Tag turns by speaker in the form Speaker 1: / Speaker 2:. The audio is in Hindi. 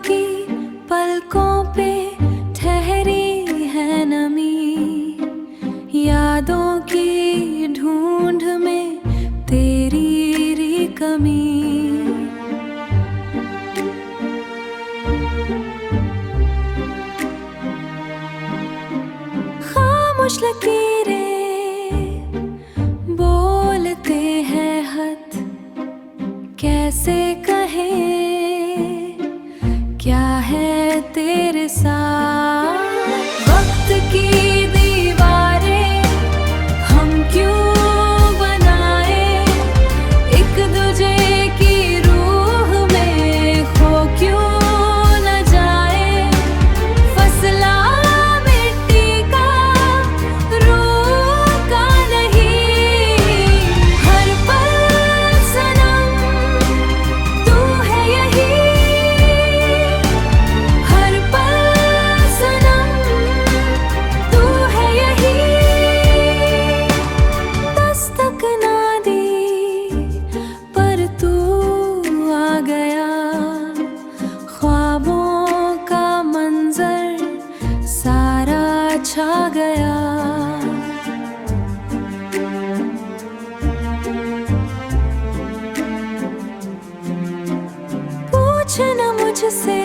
Speaker 1: की पलकों पे ठहरी है नमी, यादों की ढूंढ में तेरी कमी। खामोश लकीरें बोलते हैं खत, कैसे कहे क्या है तेरे साथ। वक्त की दीवारें हम क्यों बनाए, एक दूजे की रूह में खो क्यों न जाए। फसला मिट्टी का रूह का नहीं, हर पल सनम तू है यही, हर पल सनम तू है यही। दस्तक ना दी पर तू आ गया, ख्वाबों का मंजर सारा छा गया। पूछना मुझसे